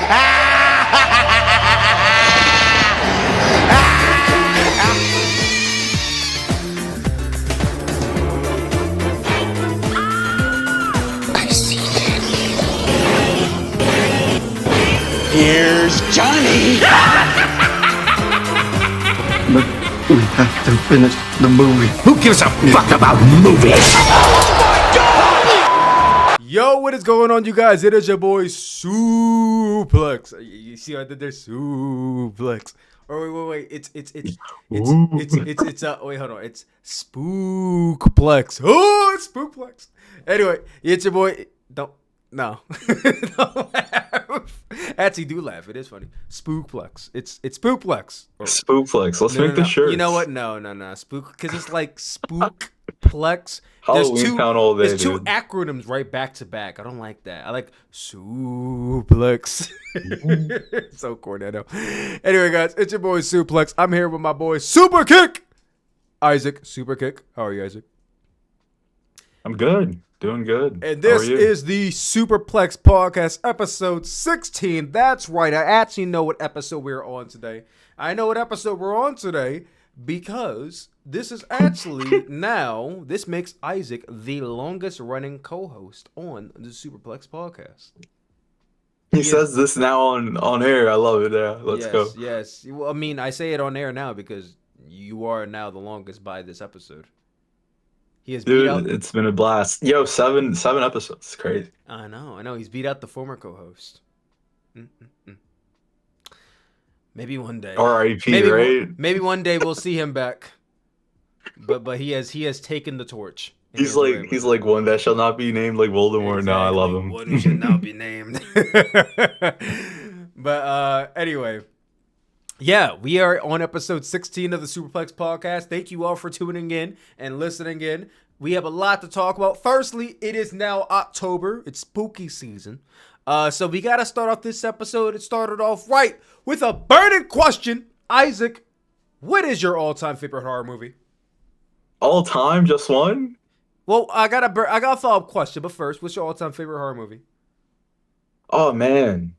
I see it. Here's Johnny. But we have to finish the movie. Who gives a fuck about movies? Yo, what is going on, you guys? It is your boy Sooplex. You see, I did there, Sooplex. Oh wait. It's wait, hold on. It's Spookplex. Oh, it's Spookplex. Anyway, it's your boy. Don't laugh. Actually, do laugh. It is funny. Spookplex. It's Spookplex. Spooplex. Let's make the shirt. You know what? No. Spook, because it's like Spookplex. Halloween Town all day, There's two dude. acronyms right back to back. I don't like that. I like Sooplex. So corny, I know. Anyway, guys, it's your boy Sooplex. I'm here with my boy Sooperkick. Isaac, Sooperkick. How are you, Isaac? I'm good. Doing good. And this is the Sooperplex Podcast, episode 16. That's right. I actually know what episode we're on today. I know what episode we're on today because this is actually now, this makes Isaac the longest running co-host on the Sooperplex Podcast. He says this now on air. I love it. Yeah, let's go. Yes. Well, I mean, I say it on air now because you are now the longest by this episode. He has beat out. It's been a blast. Yo, seven episodes. It's crazy. I know. He's beat out the former co-host. Maybe one day. R.I.P. Right? Maybe one day we'll see him back. But he has taken the torch. He's like one that shall not be named, like Voldemort. Exactly. No, I love him. One who should not be named. But anyway. Yeah, we are on episode 16 of the Sooperplex Podcast. Thank you all for tuning in and listening in. We have a lot to talk about. Firstly, it is now October. It's spooky season. So we got to start off this episode. It started off right with a burning question. Isaac, what is your all-time favorite horror movie? All time, just one? Well, I got a follow-up question, but first, what's your all-time favorite horror movie? Oh man.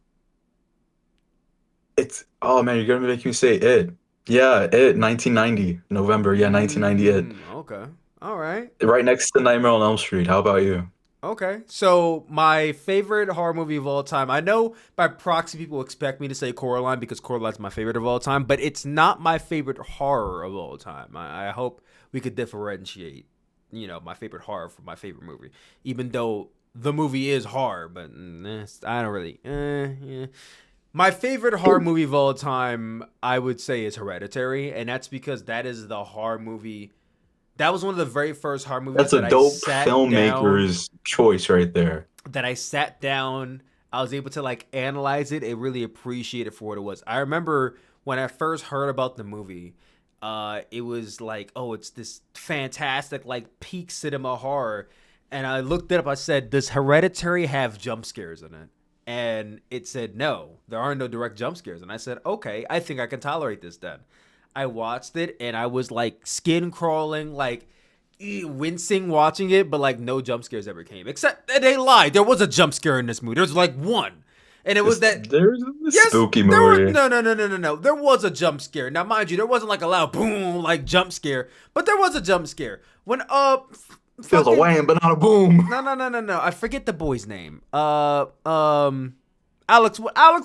You're gonna make me say it. Yeah, it 1990 November. Yeah, 1990 it. Okay. All right. Right next to Nightmare on Elm Street. How about you? Okay. So my favorite horror movie of all time. I know by proxy people expect me to say Coraline because Coraline's my favorite of all time, but it's not my favorite horror of all time. I hope we could differentiate, my favorite horror from my favorite movie, even though the movie is horror, but I don't really. Yeah. My favorite horror movie of all time, I would say, is Hereditary, and that's because that is the horror movie. That was one of the very first horror movies. That's a dope filmmaker's choice right there. That I sat down, I was able to analyze it and really appreciate it for what it was. I remember when I first heard about the movie, it was like, oh, it's this fantastic peak cinema horror, and I looked it up. I said, does Hereditary have jump scares in it? And it said, no, there are no direct jump scares. And I said, okay, I think I can tolerate this then. I watched it and I was skin crawling, wincing watching it, but no jump scares ever came. Except that they lied. There was a jump scare in this movie. There was one. And it was that. There's a spooky movie. No. There was a jump scare. Now, mind you, there wasn't a loud boom jump scare, but there was a jump scare. When, feels a wham, but not a boom. No. I forget the boy's name. Alex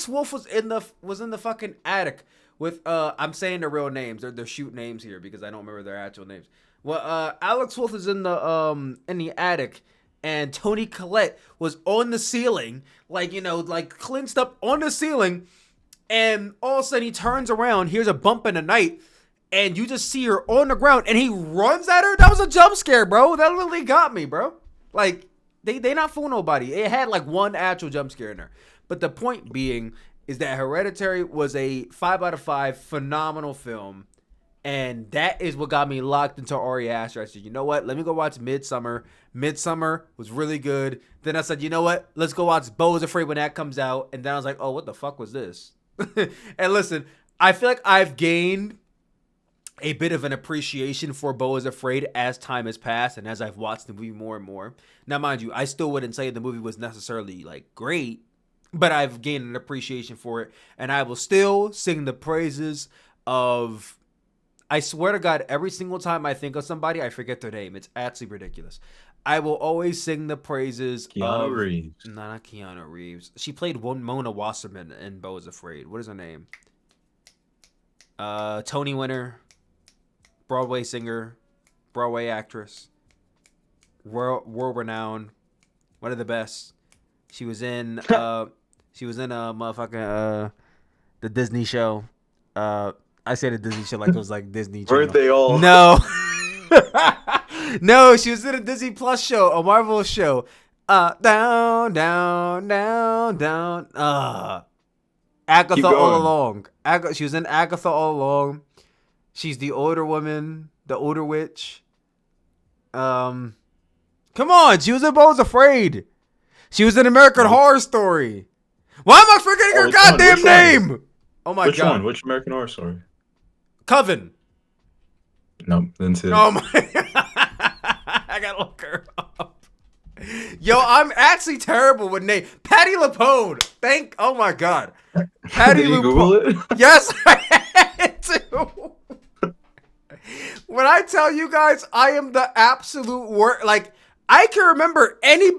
Wolf was in the fucking attic with I'm saying their real names. They're shoot names here because I don't remember their actual names. Well, Alex Wolf is in the attic, and Toni Collette was on the ceiling, clinched up on the ceiling, and all of a sudden he turns around, hears a bump in the night. And you just see her on the ground, and he runs at her. That was a jump scare, bro. That literally got me, bro. They not fool nobody. It had one actual jump scare in there. But the point being is that Hereditary was a 5 out of 5 phenomenal film, and that is what got me locked into Ari Aster. I said, you know what? Let me go watch Midsummer. Midsummer was really good. Then I said, you know what? Let's go watch Beau is Afraid when that comes out. And then I was like, oh, what the fuck was this? And listen, I feel like I've gained a bit of an appreciation for Beau is Afraid as time has passed and as I've watched the movie more and more. Now, mind you, I still wouldn't say the movie was necessarily great. but I've gained an appreciation for it, and I will still sing the praises of. I swear to God, every single time I think of somebody, I forget their name. It's absolutely ridiculous. I will always sing the praises Keanu of... Reeves. No, not Keanu Reeves. She played Mona Wasserman in Beau is Afraid. What is her name? Tony winner, Broadway singer, Broadway actress, world renowned, one of the best. She was in motherfucking the Disney show. I say the Disney show like it was like Disney Channel. Weren't they all? No. No, she was in a Disney Plus show, a Marvel show. Down. Agatha all along. She was in Agatha all along. She's the older woman, the older witch. Come on, she was in Beau is Afraid. She was in American Horror Story. Why am I forgetting her goddamn name? Oh my god. Which one? Which American Horror Story? Coven. No, didn't see it. Oh my I gotta look her up. Yo, I'm actually terrible with names. Patty LuPone. Oh my god. Patty Did you LuPone. Google it? Yes, I had to. When I tell you guys, I am the absolute worst. Like, I can remember any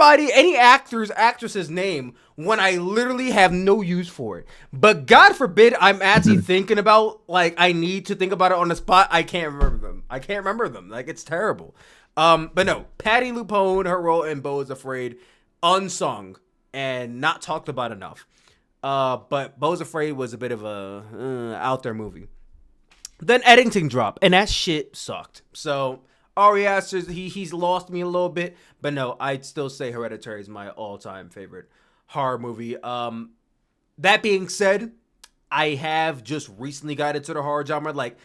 actress's name when I literally have no use for it. But God forbid I'm actually thinking about, like, I need to think about it on the spot. I can't remember them. Like, it's terrible. But no, Patty LuPone, her role in Beau is Afraid, unsung and not talked about enough. But Beau is Afraid was a bit of a out there movie. Then Eddington dropped, and that shit sucked. So Ari Aster, he's lost me a little bit, but no, I'd still say Hereditary is my all-time favorite horror movie. That being said, I have just recently got into the horror genre. Like,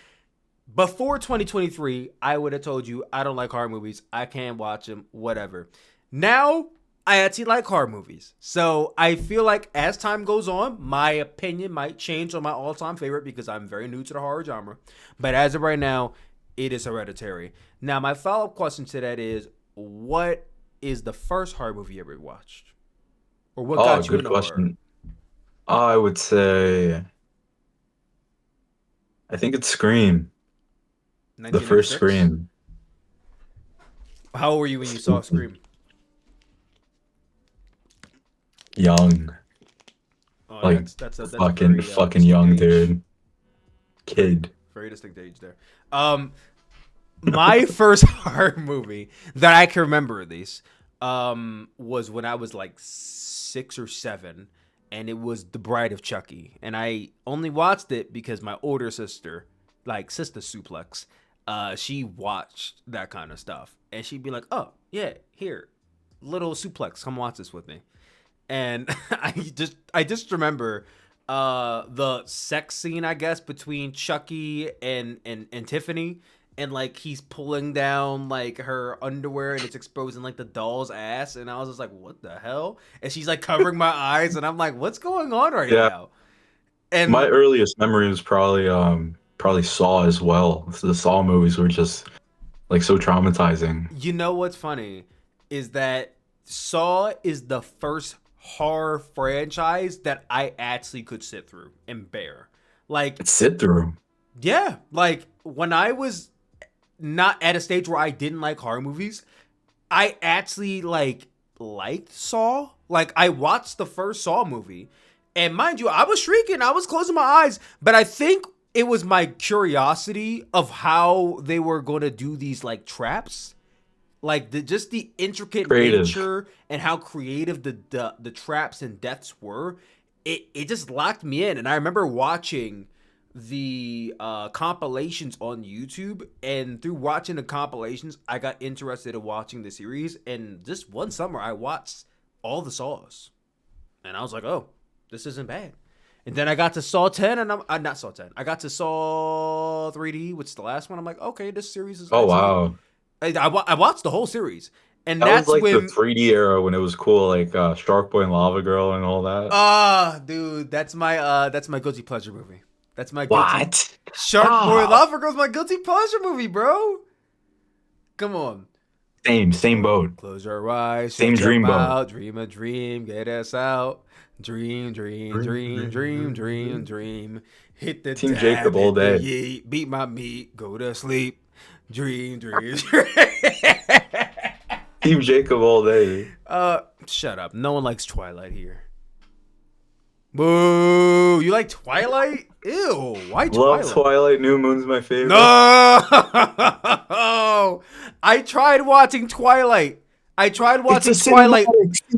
before 2023, I would have told you I don't like horror movies. I can't watch them, whatever. Now, I actually like horror movies. So I feel like as time goes on, my opinion might change on my all-time favorite because I'm very new to the horror genre. But as of right now, it is Hereditary. Now, my follow-up question to that is, what is the first horror movie you ever watched? Or what got you into horror? I would say, I think it's Scream. The first Scream. How old were you when you saw Scream? Young. Oh, like, that's fucking young, dude. Kid. Very distinct age there. My first horror movie that I can remember at least was when I was like 6 or 7, and it was The Bride of Chucky. And I only watched it because my older sister, like Sister Sooplex, she watched that kind of stuff, and she'd be like, "Oh yeah, here, little Sooplex, come watch this with me." And I just remember the sex scene, I guess, between Chucky and Tiffany, and like he's pulling down like her underwear and it's exposing like the doll's ass, and I was just like, what the hell? And she's like covering my eyes, and I'm like, what's going on right now? And my earliest memory was probably Saw as well. The Saw movies were just like so traumatizing. You know what's funny is that Saw is the first horror franchise that I actually could sit through and bear. Like, sit through. Yeah, like when I was not at a stage where I didn't like horror movies, I actually liked Saw. Like, I watched the first Saw movie, and mind you, I was shrieking, I was closing my eyes, but I think it was my curiosity of how they were going to do these like traps. Like just the intricate nature and how creative the traps and deaths were, it just locked me in. And I remember watching the compilations on YouTube, and through watching the compilations, I got interested in watching the series. And just one summer, I watched all the Saws, and I was like, "Oh, this isn't bad." And then I got to Saw 10, and I'm not Saw 10. I got to Saw 3D, which is the last one. I'm like, okay, this series is. Oh wow. I watched the whole series, and that that's was like when the 3D era when it was cool, like Shark Boy and Lava Girl and all that. Dude, that's my guilty pleasure movie. That's my what? Shark Boy and Lava Girl's my guilty pleasure movie, bro. Come on. Same boat. Close your eyes. Same dream boat. Dream a dream. Get us out. Dream, dream, dream, dream, dream, dream. Hit the Team dab, Jacob all hit the day. yeet, beat my meat, go to sleep. Dream, dream, dream. Team Jacob all day. Shut up. No one likes Twilight here. Boo! You like Twilight? Ew! Why Twilight? Love Twilight. New Moon's my favorite. No! I tried watching Twilight. I tried watching Twilight.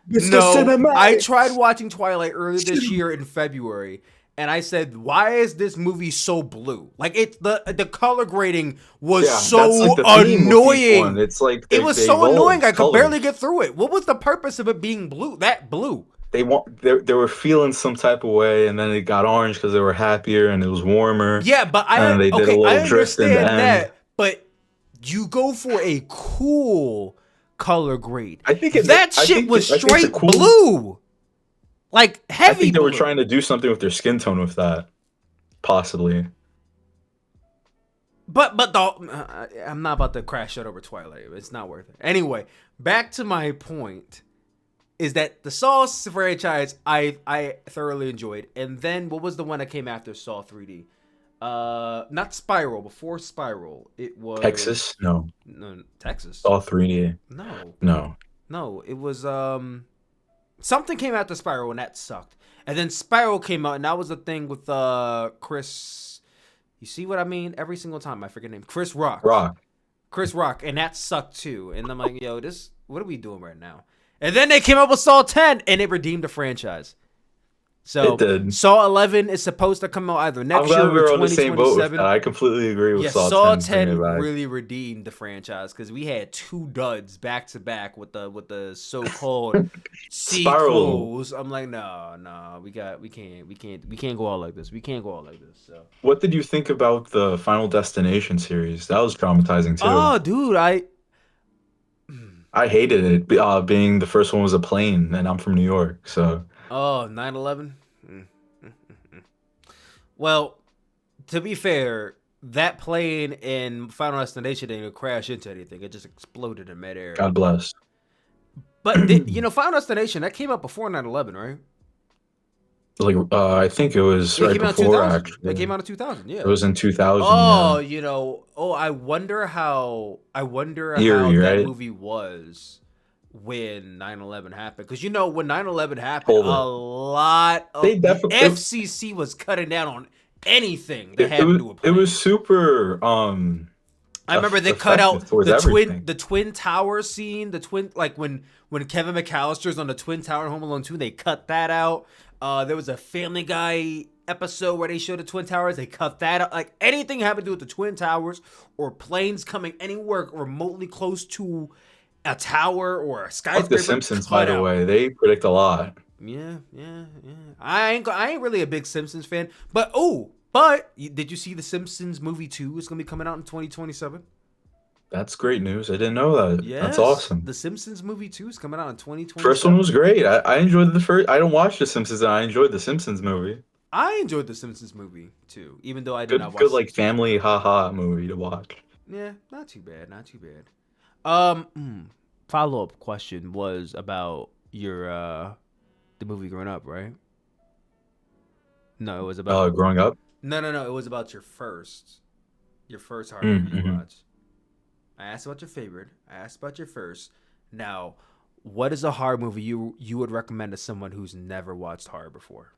No, I tried watching Twilight earlier this year in February, and I said, "Why is this movie so blue? Like the color grading was so that's like the theme with each annoying. one. It's like It was so annoying. I could barely get through it. What was the purpose of it being blue? That blue." They were feeling some type of way, and then it got orange because they were happier and it was warmer. Yeah, but I understand that. But you go for a cool color grade. I think was straight blue, like heavy. I think they blue. were trying to do something with their skin tone with that, possibly. But I'm not about to crash out over Twilight. It's not worth it. Anyway, back to my point. Is that the Saw franchise I thoroughly enjoyed. And then what was the one that came after Saw 3D? Not Spiral, before Spiral. It was Texas? No, Texas. Saw 3D. No, it was something came after Spiral and that sucked. And then Spiral came out and that was the thing with Chris. You see what I mean? Every single time I forget name. Chris Rock. Chris Rock, and that sucked too. And I'm like, yo, what are we doing right now? And then they came up with Saw 10, and it redeemed the franchise. So it did. Saw 11 is supposed to come out either next year or 2027. we're on the same boat with that. I completely agree with Saw 10 really redeemed the franchise because we had 2 duds back to back with the so-called sequels. I'm like, no, we can't go out like this. We can't go out like this. So, what did you think about the Final Destination series? That was traumatizing too. Oh, dude, I hated it. Being the first one was a plane, and I'm from New York, so. Oh, 9/11. Well, to be fair, that plane in Final Destination didn't crash into anything. It just exploded in midair. God bless. But Final Destination that came out before 9/11, right? Like, I think it was right before. Actually, it came out in 2000. Yeah, it was in 2000. Oh, yeah. I wonder how Eerie, that right? movie was when 9/11 happened. Because when 9/11 happened, a lot of the FCC was cutting down on anything that had to do with planes. It was super. I remember they cut out the twin tower scene. The twin, like when Kevin McAllister's on the twin tower in Home Alone 2, they cut that out. There was a Family Guy episode where they showed the Twin Towers. They cut that out. Like anything having to do with the Twin Towers or planes coming anywhere remotely close to a tower or a skyscraper. Fuck The Simpsons, by the way. They predict a lot. Yeah. I ain't really a big Simpsons fan. But did you see the Simpsons movie 2 is going to be coming out in 2027? That's great news. I didn't know that. Yes, that's awesome. The Simpsons movie 2 is coming out in 2027. First one was great. I enjoyed the first. I don't watch The Simpsons, and I enjoyed the Simpsons movie. I enjoyed the Simpsons movie too, even though I did not watch. Good, like family haha movie to watch. Yeah, not too bad. Follow-up question was about your the movie Growing Up, right? No, it was about Growing Up. No, it was about your first horror movie you watched. I asked about your favorite. I asked about your first. Now, what is a horror movie you would recommend to someone who's never watched horror before?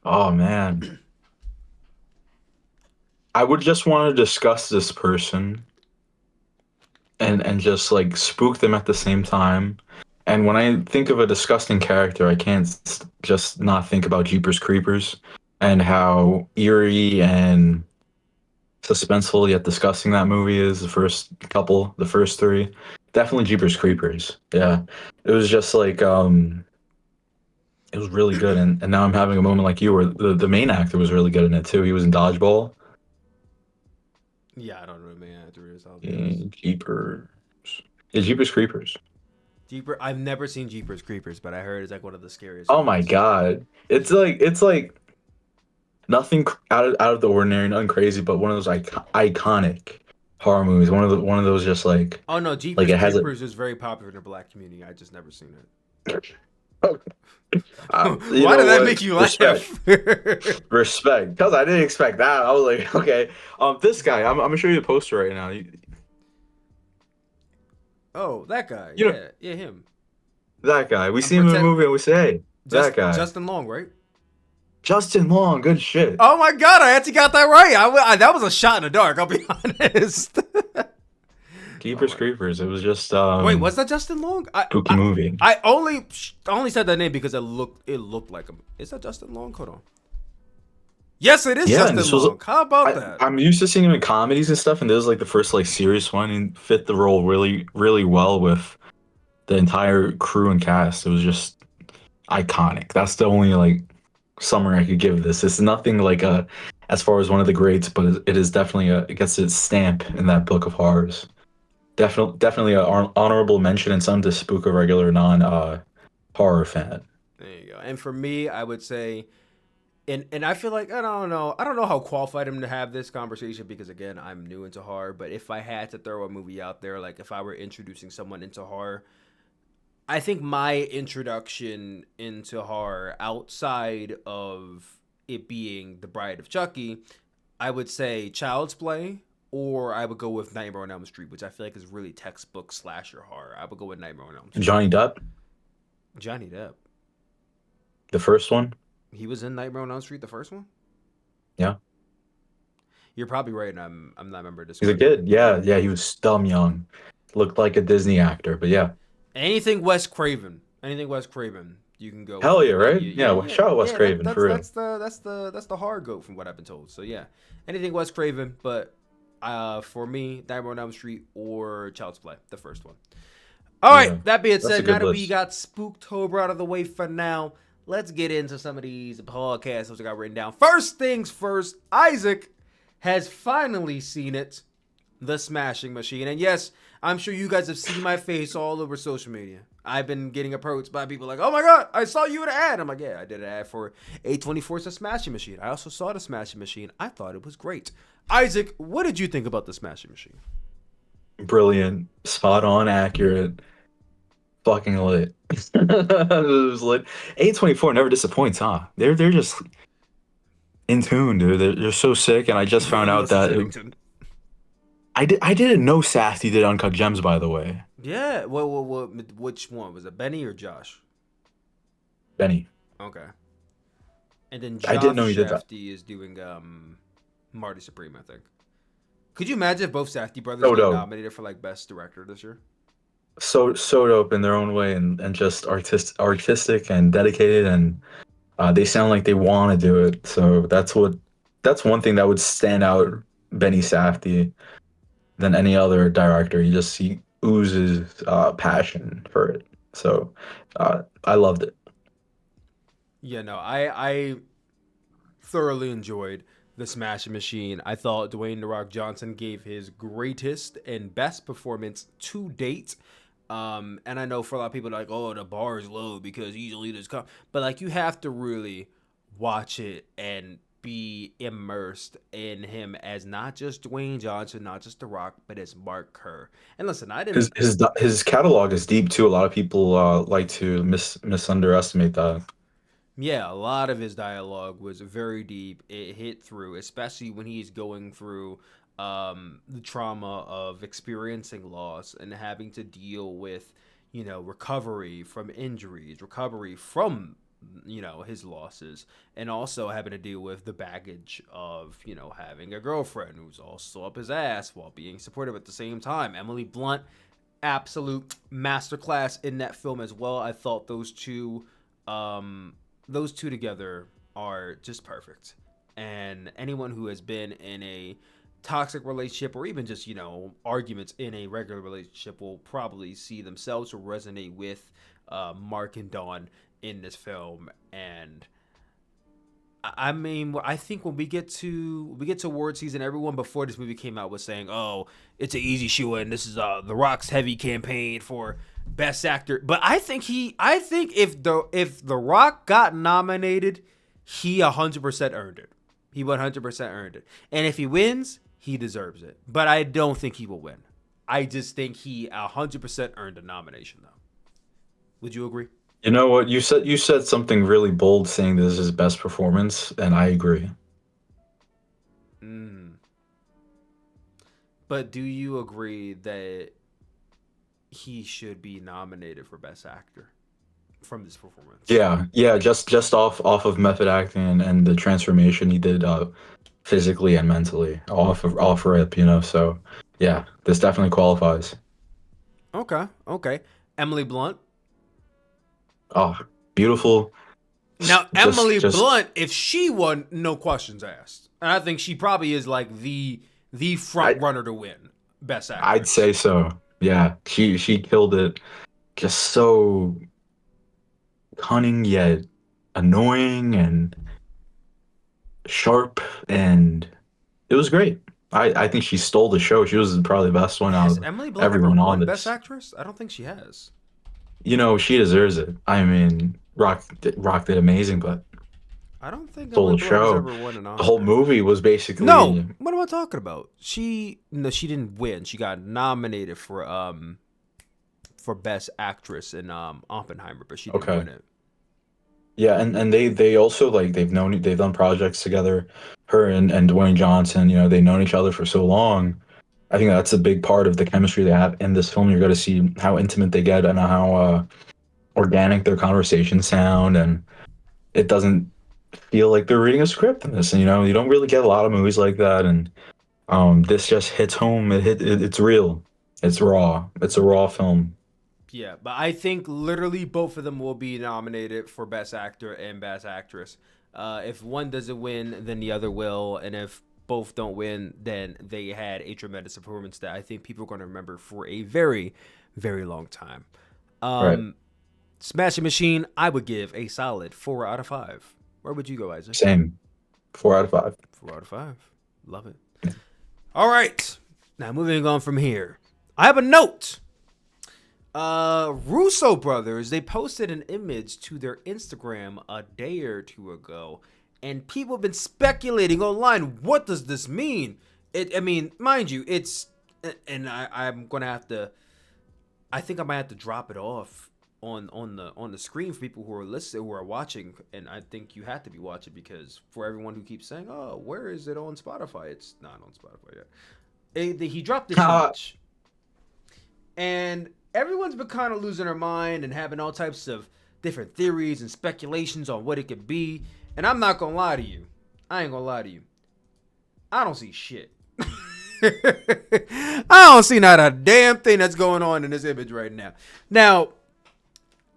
Oh man, I would just want to discuss this person and just like spook them at the same time. And when I think of a disgusting character, I can't just not think about Jeepers Creepers and how eerie and suspenseful yet disgusting that movie is. The first 3, definitely Jeepers Creepers. Yeah, it was just like it was really good, and now I'm having a moment like you where the main actor was really good in it too. He was in Dodgeball. Yeah, I don't know the main actor is. Jeepers Creepers. I've never seen Jeepers Creepers, but I heard it's like one of the scariest. Oh my god, it's like nothing out of the ordinary, nothing crazy, but one of those iconic horror movies. One of those just like. Oh no, Jeepers Creepers is very popular in the Black community. I just never seen it. Why did that make you laugh? Respect, because I didn't expect that. I was like, okay, this guy. I'm gonna show you the poster right now. Oh, that guy. You know, Yeah, him. that guy. We see him in the movie and we say, hey, that guy. Justin Long, right? Justin Long, good shit. Oh my god, I actually got that right. That was a shot in the dark. I'll be honest. Keepers Creepers. It was just Wait, was that Justin Long? spooky movie. I only said that name because it looked like him. Is that Justin Long? Hold on. Yes, it is Justin Long. How about that? I'm used to seeing him in comedies and stuff, and this was like the first like serious one, and fit the role really, really well with the entire crew and cast. It was just iconic. That's the only like summary I could give this. It's nothing like as far as one of the greats, but it is definitely it gets its stamp in that book of horrors. Definitely an honorable mention and something to spook a regular non horror fan. There you go. And for me, I would say, and I feel like I don't know how qualified I'm to have this conversation because again, I'm new into horror. But if I had to throw a movie out there, like if I were introducing someone into horror, I think my introduction into horror outside of it being The Bride of Chucky, I would say Child's Play. Or I would go with Nightmare on Elm Street, which I feel like is really textbook slasher horror. I would go with Nightmare on Elm Street. Johnny Depp. Johnny Depp. The first one. He was in Nightmare on Elm Street, the first one. Yeah. You're probably right. And I'm not remember this. He's a kid. Yeah. He was dumb young. Looked like a Disney actor, but yeah. Anything Wes Craven, you can go. Hell with. yeah, right? Yeah. Shout out Wes Craven for real. That's the horror goat from what I've been told. So yeah, anything Wes Craven, but. For me, Nightmare on Elm Street or Child's Play, the first one. All right, that being said, now that we got Spooktober out of the way for now, let's get into some of these podcasts that I got written down. First things first, Isaac has finally seen it, The Smashing Machine. And yes, I'm sure you guys have seen my face all over social media. I've been getting approached by people like, oh my god, I saw you in an ad. I'm like, yeah, I did an ad for A24's The Smashing Machine. I also saw The Smashing Machine. I thought it was great. Isaac, what did you think about The Smashing Machine? Brilliant, spot on, accurate, fucking lit. It was lit. A24 never disappoints, huh? They're just in tune, dude. They're so sick, and I just found out that I didn't know Safdie did Uncut Gems, by the way. Yeah. Which one was it? Benny or Josh? Benny. Okay. And then Josh I didn't know he did that. is doing Marty Supreme, I think. Could you imagine if both Safdie brothers get nominated for like best director this year? So dope in their own way, and just artistic and dedicated, and they sound like they want to do it. So that's one thing that would stand out Benny Safdie than any other director. He oozes passion for it. So I loved it. Yeah, no, I thoroughly enjoyed The Smashing Machine. I thought Dwayne "The Rock" Johnson gave his greatest and best performance to date. And I know for a lot of people, like, oh, the bar is low because usually there's but like you have to really watch it and be immersed in him as not just Dwayne Johnson, not just The Rock, but as Mark Kerr. And listen, I didn't. His catalog is deep too. A lot of people like to misunderestimate that. Yeah, a lot of his dialogue was very deep. It hit through, especially when he's going through the trauma of experiencing loss and having to deal with, recovery from injuries, recovery from, his losses, and also having to deal with the baggage of, having a girlfriend who's also up his ass while being supportive at the same time. Emily Blunt, absolute masterclass in that film as well. I thought those two together are just perfect. And anyone who has been in a toxic relationship or even just, arguments in a regular relationship will probably see themselves or resonate with Mark and Dawn in this film. And I mean, I think when we get to award season, everyone before this movie came out was saying, oh, it's an easy shoe-in. This is The Rock's heavy campaign for Best Actor. But I think if The Rock got nominated, he 100% earned it. He 100% earned it. And if he wins, he deserves it. But I don't think he will win. I just think he 100% earned a nomination, though. Would you agree? You know what? You said something really bold, saying this is his best performance, and I agree. Mm. But do you agree that he should be nominated for Best Actor from this performance? Yeah. Just off of method acting and the transformation he did physically and mentally off rip, you know. So yeah, this definitely qualifies. Okay. Emily Blunt. Oh, beautiful. Now, Just Emily just Blunt, if she won, no questions asked. And I think she probably is like the front I runner to win Best I'd Actress. say so. Yeah, she killed it. Just so cunning yet annoying and sharp, and it was great. I think she stole the show. She was probably the best one out Has of Emily Blunt ever everyone on won Best this. Actress? I don't think she has. You know, she deserves it. I mean, Rock did amazing, but I don't think stole Emily the Blunt has show. ever won an The whole Oscar. movie was No, basically what am I talking about? She didn't win. She got nominated for Best Actress in Oppenheimer, but she didn't okay. win it. Yeah, and they also like they've done projects together. Her and Dwayne Johnson, you know, they've known each other for so long. I think that's a big part of the chemistry they have in this film. You're going to see how intimate they get and how organic their conversations sound, and it doesn't feel like they're reading a script in this. And, you know, you don't really get a lot of movies like that, and this just hits home. It's real. It's raw. It's a raw film. Yeah, but I think literally both of them will be nominated for Best Actor and Best Actress. If one doesn't win, then the other will, and if both don't win, then they had a tremendous performance that I think people are going to remember for a very, very long time. Right. Smashing Machine, I would give a solid 4 out of 5. Where would you go, Isaac? Same. 4 out of 5. 4 out of 5. Love it. All right. Now moving on from here. I have a note. Russo brothers, they posted an image to their Instagram a day or two ago, and people have been speculating online. What does this mean? I mean, mind you, it's, and I'm gonna have to. I think I might have to drop it off on the screen for people who are listening, who are watching, and I think you have to be watching because for everyone who keeps saying, "Oh, where is it on Spotify?" It's not on Spotify yet. He dropped this image, and everyone's been kind of losing their mind and having all types of different theories and speculations on what it could be. And I'm not gonna lie to you. I ain't gonna lie to you. I don't see shit. I don't see not a damn thing that's going on in this image right now. Now,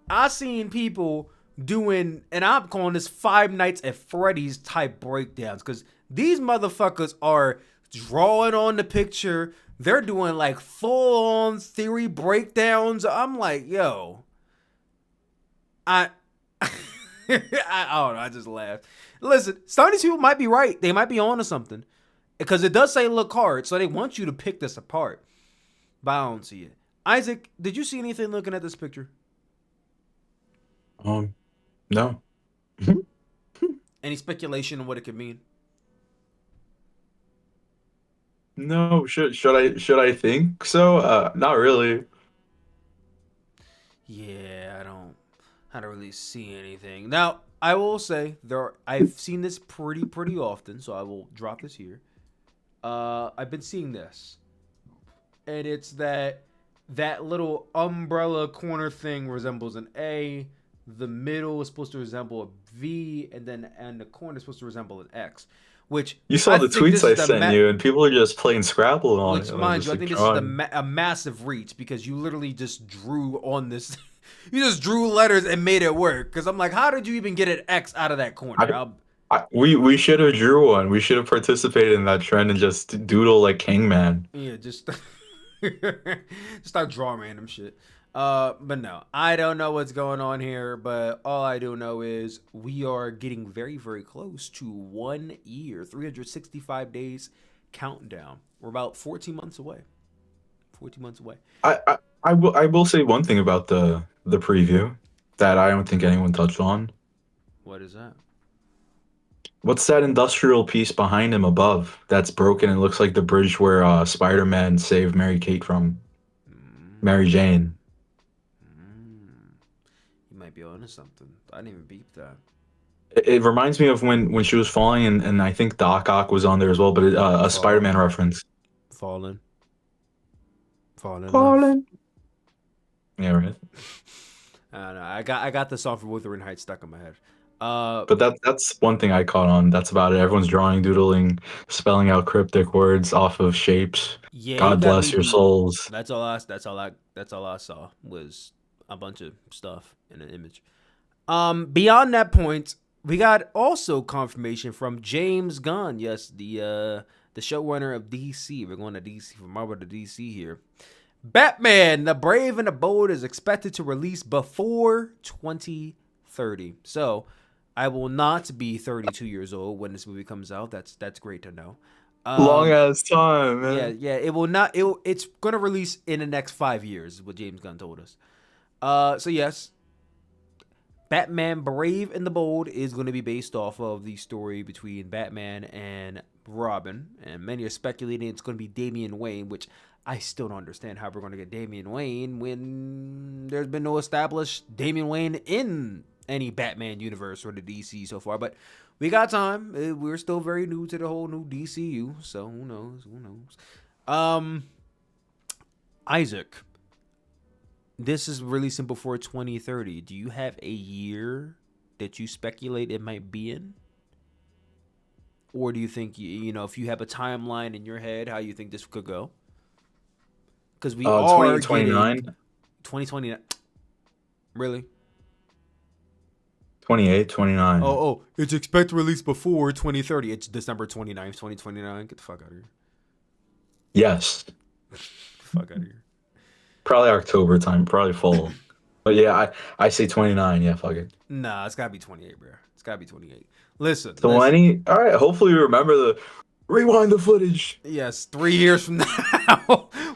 I seen people doing, and I'm calling this Five Nights at Freddy's type breakdowns, because these motherfuckers are drawing on the picture. They're doing like full on theory breakdowns. I'm like, yo, I I don't know. I just laughed. Listen, some of these people might be right. They might be onto something, because it does say look hard, so they want you to pick this apart. But I don't see it. Isaac, did you see anything looking at this picture? No. Any speculation on what it could mean? No. Should I think so? Not really. Yeah, I don't really see anything. Now, I will say I've seen this pretty often, so I will drop this here. I've been seeing this, and it's that little umbrella corner thing resembles an A. The middle is supposed to resemble a V, and the corner is supposed to resemble an X. Which You saw I the think tweets this I is the sent you, and people are just playing Scrabble on which, it. mind Just you, I like think this drawing. is a massive reach, because you literally just drew on this. You just drew letters and made it work. Because I'm like, how did you even get an X out of that corner? We should have drew one. We should have participated in that trend and just doodle like Kingman. Yeah, just start drawing random shit. But no, I don't know what's going on here. But all I do know is we are getting very, very close to 1 year, 365 days countdown. We're about 14 months away. 14 months away. I will say one thing about the preview that I don't think anyone touched on. What is that? What's that industrial piece behind him above that's broken and looks like the bridge where Spider-Man saved Mary Kate from Mary Jane? You might be on to something. I didn't even beep that. It reminds me of when she was falling, and I think Doc Ock was on there as well, but a Spider-Man reference. Fallen. Fallen. Yeah, right. I don't know. I got the song from Wuthering Heights stuck in my head. But that's one thing I caught on. That's about it. Everyone's drawing, doodling, spelling out cryptic words off of shapes. Yeah, God you got bless me your beat. souls. That's all I saw was a bunch of stuff in an image. Beyond that point, we got also confirmation from James Gunn. Yes, the showrunner of DC. We're going to DC from Marvel to DC here. Batman: The Brave and the Bold is expected to release before 2030. So, I will not be 32 years old when this movie comes out. That's great to know. Long ass time, man. Yeah. It will not. It's gonna release in the next 5 years. Is what James Gunn told us. So yes, Batman: Brave and the Bold is going to be based off of the story between Batman and Robin, and many are speculating it's going to be Damian Wayne, which I still don't understand how we're going to get Damian Wayne when there's been no established Damian Wayne in any Batman universe or the DC so far. But we got time. We're still very new to the whole new DCU, so who knows? Isaac, this is releasing before 2030. Do you have a year that you speculate it might be in? Or do you think, you know, if you have a timeline in your head, how you think this could go? Because we are 2029. 2029. Really? 28, 29. Oh, it's expected to release before 2030. It's December 29th, 2029. Get the fuck out of here. Yes. Get the fuck out of here. Probably October time, probably fall. But yeah, I say 29. Yeah, fuck it. Nah, it's gotta be 28, bro. It's gotta be 28. Listen. 20? All right, hopefully you remember the rewind the footage. Yes, 3 years from now.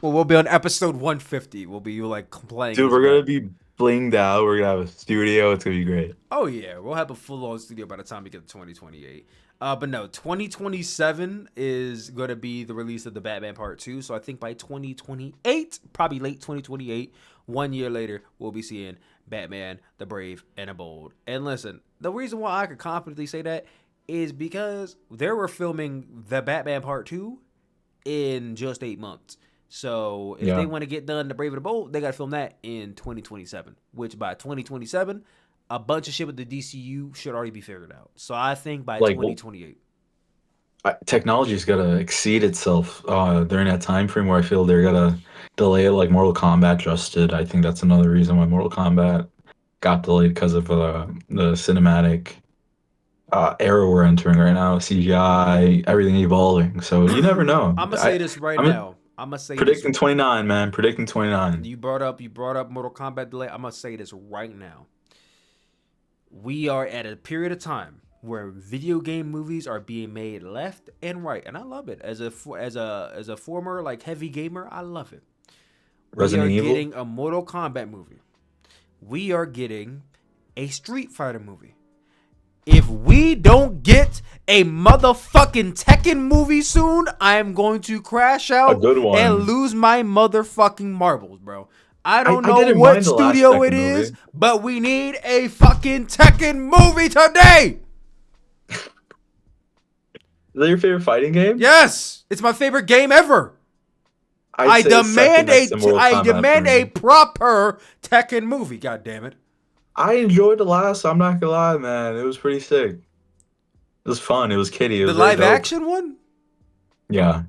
Well, we'll be on episode 150. We'll be like playing. Dude, we're going to be blinged out. We're going to have a studio. It's going to be great. Oh, yeah. We'll have a full-on studio by the time we get to 2028. But no, 2027 is going to be the release of the Batman Part 2. So I think by 2028, probably late 2028, 1 year later, we'll be seeing Batman, the Brave, and the Bold. And listen, the reason why I could confidently say that is because they were filming the Batman Part 2 in just 8 months. So if they want to get done the Brave and the Bold, they got to film that in 2027, which by 2027, a bunch of shit with the DCU should already be figured out. So I think by 2028. Technology's got to exceed itself during that time frame where I feel they're going to delay it like Mortal Kombat just did. I think that's another reason why Mortal Kombat got delayed because of the cinematic era we're entering right now. CGI, everything evolving. So you never know. I'm going to say this right now. I'm going to say predicting 29, man. Predicting 29. You brought up Mortal Kombat delay. I'm going to say this right now. We are at a period of time where video game movies are being made left and right, and I love it. As a former like heavy gamer, I love it. Resident Evil. We are getting a Mortal Kombat movie. We are getting a Street Fighter movie. If we don't get a motherfucking Tekken movie soon, I am going to crash out and lose my motherfucking marbles, bro. I don't know what studio it is, but we need a fucking Tekken movie today. Is that your favorite fighting game? Yes, it's my favorite game ever. I demand a proper Tekken movie. God damn it! I enjoyed the last. I'm not gonna lie, man. It was pretty sick. It was fun. It was kiddie. It was the live action one. Yeah.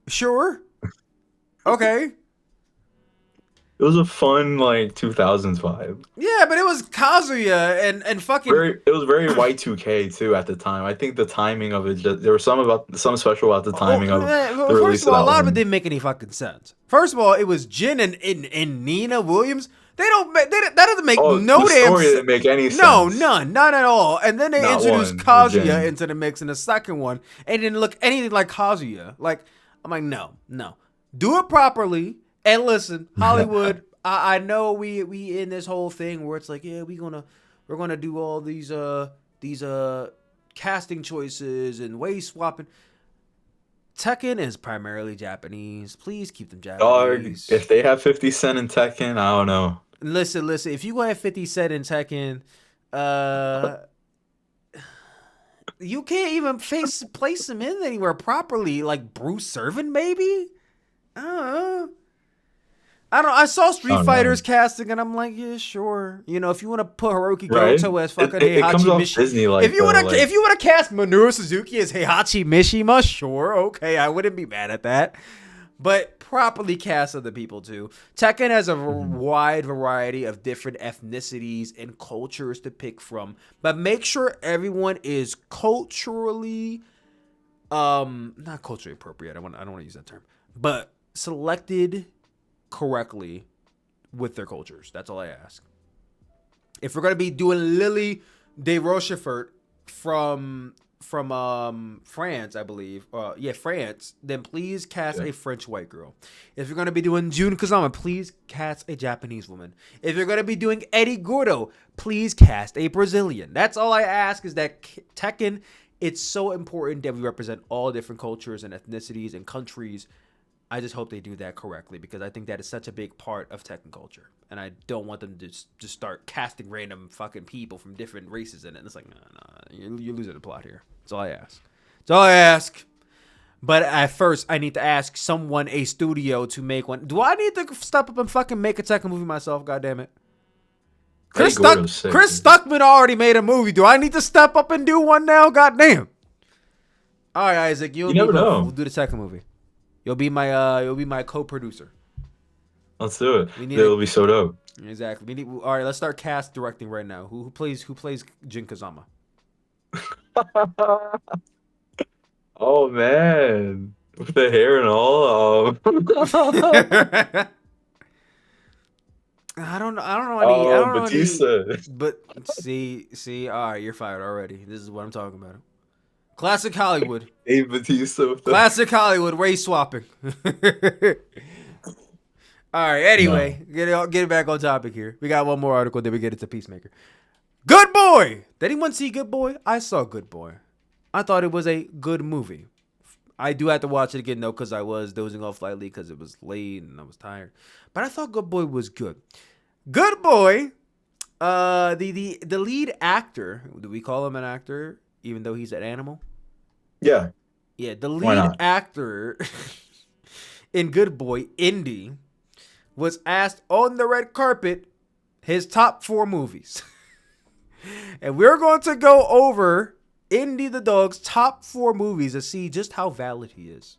Sure. Okay. It was a fun like 2000s vibe. Yeah, but it was Kazuya and fucking. It was very Y2K too at the time. I think the timing of it. There was some special about the timing of the release. First of all, a lot of it didn't make any fucking sense. First of all, it was Jin and Nina Williams. That doesn't make no damn sense. The story didn't make any sense. No, none at all. And then they introduced Kazuya into the mix in the second one, and it didn't look anything like Kazuya. Like I'm like, no. Do it properly. And listen, Hollywood, I know we in this whole thing where it's like, yeah, we're gonna do all these casting choices and way swapping. Tekken is primarily Japanese. Please keep them Dog, Japanese. if they have 50 Cent in Tekken, I don't know. Listen. If you go have 50 Cent in Tekken, you can't even place him in anywhere properly. Like Bruce Servant, maybe. I don't know. I saw Street Fighters casting, and I'm like, yeah, sure. You know, if you want to put Hiroki Goto as fucking it comes Heihachi off Mishima, Disney-like, if you want to cast Minoru Suzuki as Heihachi Mishima, sure, okay, I wouldn't be mad at that. But properly cast other people too. Tekken has a wide variety of different ethnicities and cultures to pick from, but make sure everyone is culturally, not culturally appropriate. I don't want to use that term, but selected correctly with their cultures. That's all I ask. If we're gonna be doing Lily de Rochefort from France, I believe, France, then please cast a French white girl. If you're gonna be doing Jun Kazama, please cast a Japanese woman. If you're gonna be doing Eddie Gordo, please cast a Brazilian. That's all I ask. Is that Tekken? It's so important that we represent all different cultures and ethnicities and countries. I just hope they do that correctly, because I think that is such a big part of Tekken culture. And I don't want them to just start casting random fucking people from different races in it. And it's like, no, you're losing the plot here. That's all I ask. That's all I ask. But at first, I need to ask someone, a studio, to make one. Do I need to step up and fucking make a Tekken movie myself? God damn it. Chris Stuckman already made a movie. Do I need to step up and do one now? God damn. All right, Isaac, you never know. We'll do the Tekken movie. You'll be my co-producer. Let's do it. It'll be so dope. Exactly. All right, let's start cast directing right now. Who plays Jin Kazama? Oh man, with the hair and all. I don't know any. Batista. But see. All right, you're fired already. This is what I'm talking about. Classic Hollywood. Dave Batista. Classic Hollywood. Race swapping. All right. Anyway, get back on topic here. We got one more article, then we get into Peacemaker. Good Boy. Did anyone see Good Boy? I saw Good Boy. I thought it was a good movie. I do have to watch it again though, because I was dozing off slightly because it was late and I was tired. But I thought Good Boy was good. Good Boy. The lead actor. Do we call him an actor, even though he's an animal? Yeah. Yeah, the lead actor in Good Boy, Indy, was asked on the red carpet his top 4 movies. And we're going to go over Indy the dog's top 4 movies to see just how valid he is.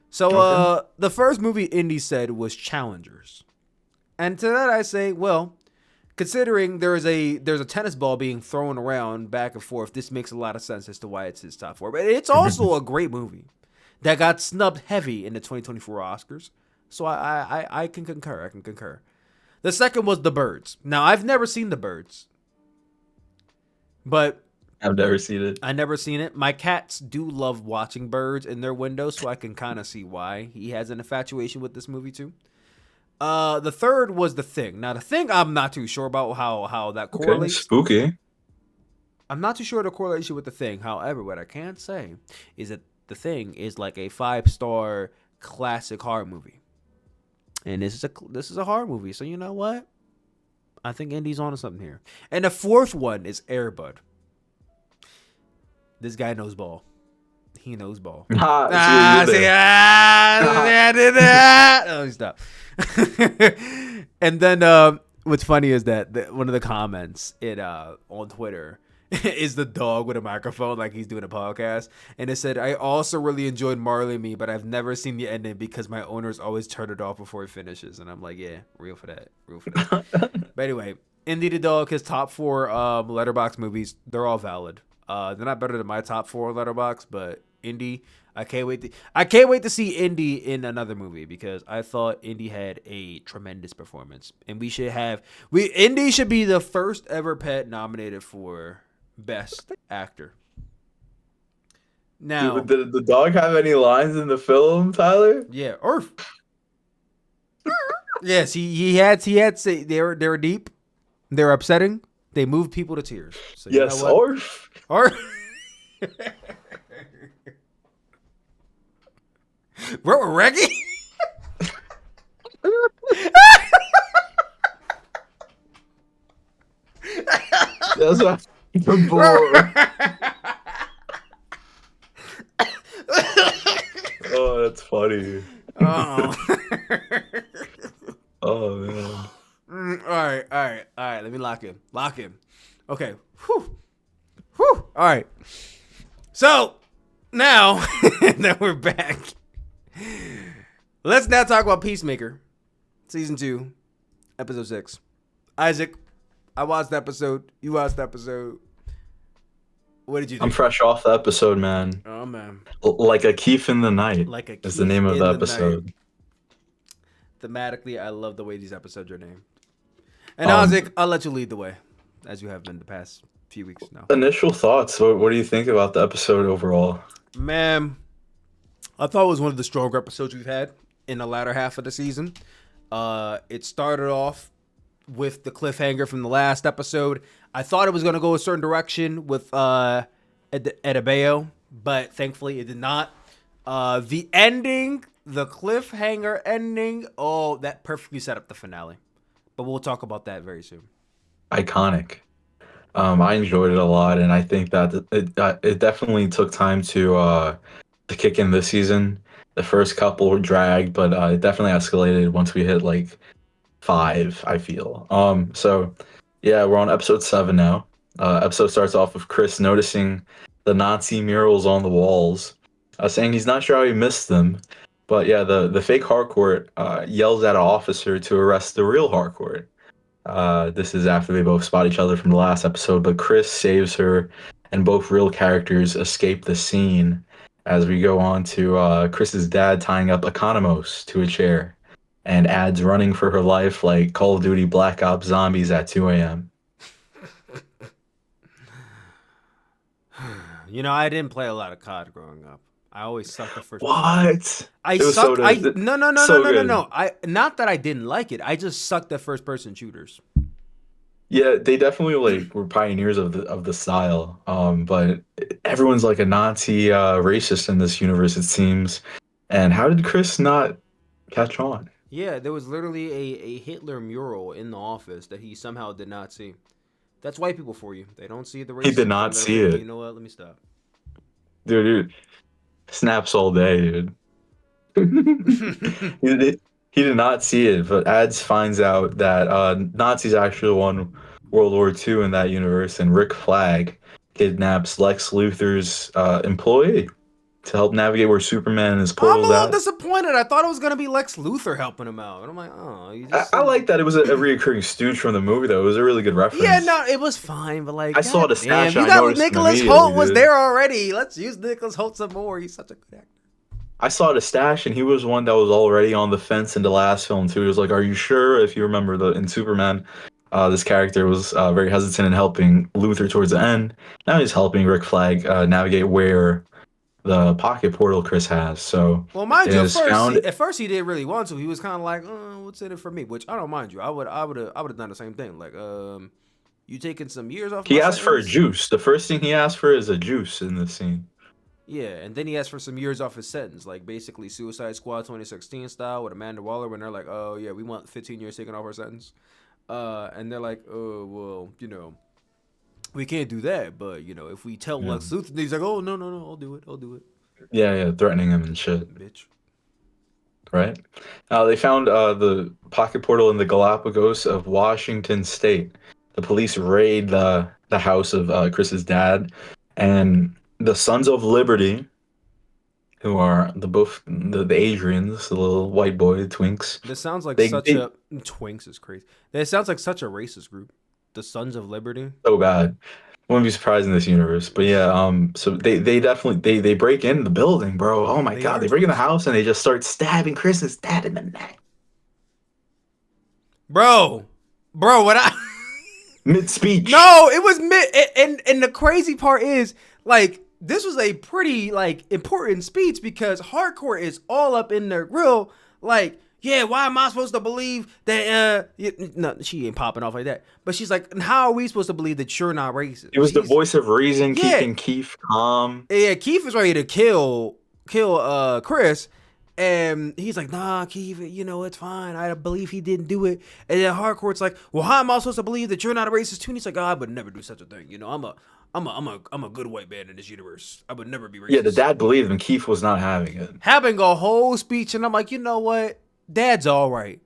So the first movie Indy said was Challengers. And to that I say, well, considering there's a tennis ball being thrown around back and forth, this makes a lot of sense as to why it's his top 4. But it's also a great movie that got snubbed heavy in the 2024 Oscars. So I can concur. The second was The Birds. Now, I've never seen The Birds. But I've never seen it. I never seen it. My cats do love watching birds in their window, so I can kind of see why he has an infatuation with this movie too. The third was The Thing. Now, The Thing, I'm not too sure about how that correlates. Okay, spooky. I'm not too sure the correlation with The Thing. However, what I can say is that The Thing is like a 5-star classic horror movie, and this is a horror movie. So you know what? I think Indy's on to something here. And the fourth one is Air Bud. This guy knows ball. He knows ball. I did that. Oh, stop. And then what's funny is that one of the comments on Twitter is the dog with a microphone, like he's doing a podcast, and it said, "I also really enjoyed Marley and Me, but I've never seen the ending because my owners always turn it off before it finishes." And I'm like, yeah, real for that. But anyway, Indy the dog, his top 4 Letterboxd movies, they're all valid. They're not better than my top 4 Letterboxd, but Indy, I can't wait to see Indy in another movie, because I thought Indy had a tremendous performance, and Indy should be the first ever pet nominated for Best Actor. Now, did the dog have any lines in the film, Tyler? Yeah, Earth. Yes, he had say they were deep, they're upsetting, they moved people to tears. So yes, Orf. Bro, Reggie? That's what before. Oh, that's funny. Oh. Oh man. All right. Let me lock in. Okay. Whew. All right. So now that we're back, let's now talk about Peacemaker, season 2, episode 6. Isaac, I watched the episode. You watched the episode. What did you think? I'm fresh off the episode, man. Oh man. Like a Keef in the Night. Like a is the Keef name of in the the episode. Night. Thematically, I love the way these episodes are named. And Isaac, I'll let you lead the way, as you have been the past few weeks now. Initial thoughts. What do you think about the episode overall? Man, I thought it was one of the stronger episodes we've had in the latter half of the season. It started off with the cliffhanger from the last episode. I thought it was going to go a certain direction with Adebayo, but thankfully it did not. The ending, the cliffhanger ending, that perfectly set up the finale. But we'll talk about that very soon. Iconic. I enjoyed it a lot, and I think that it definitely took time to kick in this season. The first couple were dragged, but it definitely escalated once we hit like 5, I feel. So yeah, we're on episode 7 now. Episode starts off with Chris noticing the Nazi murals on the walls, saying he's not sure how he missed them. But yeah, the fake Harcourt yells at an officer to arrest the real Harcourt. This is after they both spot each other from the last episode, but Chris saves her, and both real characters escape the scene as we go on to Chris's dad tying up Economos to a chair, and ads running for her life like Call of Duty Black Ops zombies at 2 a.m. You know, I didn't play a lot of COD growing up. I always sucked the first. What? I sucked. No. Not that I didn't like it. I just sucked at first person shooters. Yeah, they definitely were pioneers of the style. But everyone's like a Nazi racist in this universe, it seems. And how did Chris not catch on? Yeah, there was literally a Hitler mural in the office that he somehow did not see. That's white people for you. They don't see the racism. He did not see it. You know what? Let me stop. Dude. Snaps all day, dude. He did not see it, but Ads finds out that Nazis actually won World War II in that universe, and Rick Flag kidnaps Lex Luthor's employee to help navigate where Superman and his portal's I'm a little at. disappointed. I thought it was going to be Lex Luthor helping him out. And I'm like, oh. I like that it was a reoccurring stooge from the movie, though. It was a really good reference. Yeah, no, it was fine, but like, I saw the stash. You got Nicholas Hoult was there already. Let's use Nicholas Hoult some more. He's such a good actor. I saw the stash, and he was one that was already on the fence in the last film too. He was like, "Are you sure?" If you remember in Superman, this character was very hesitant in helping Luthor towards the end. Now he's helping Rick Flag navigate where the pocket portal Chris has. So, well, mind you, at first he didn't really want to. He was kind of like, "What's in it for me?" Which I don't mind you. I would have done the same thing. Like, you taking some years off? He asked for a juice. The first thing he asked for is a juice in the scene. Yeah, and then he asked for some years off his sentence, like basically Suicide Squad 2016 style with Amanda Waller, when they're like, "Oh yeah, we want 15 years taken off our sentence," and they're like, "Oh well, you know, we can't do that, but you know, if we tell Lex Luthor," he's like, "Oh no, I'll do it." Yeah, threatening him and shit. Bitch. Right. They found the pocket portal in the Galapagos of Washington State. The police raid the house of Chris's dad, and the Sons of Liberty, who are the Adrians, the little white boy twinks. This sounds like twinks is crazy. That sounds like such a racist group. The Sons of Liberty. So bad. Wouldn't be surprised in this universe. But yeah, so they definitely they break in the building, bro. Oh my god, they break in the house and they just start stabbing Chris's dad in the neck. Bro, what I mid speech. No, it was mid, and the crazy part is like, this was a pretty like important speech because Harcourt is all up in their grill, like, yeah, why am I supposed to believe that? No, she ain't popping off like that. But she's like, how are we supposed to believe that you're not racist? It was the voice of reason, keeping Keith calm. Yeah, Keith is ready to kill Chris, And he's like, nah, Keith, it's fine. I believe he didn't do it. And then Hardcore's like, well, how am I supposed to believe that you're not a racist too? And he's like, I would never do such a thing. I'm a good white man in this universe. I would never be racist. Yeah, the dad believed him. Keith was not having it. Having a whole speech, and I'm like, you know what? Dad's all right.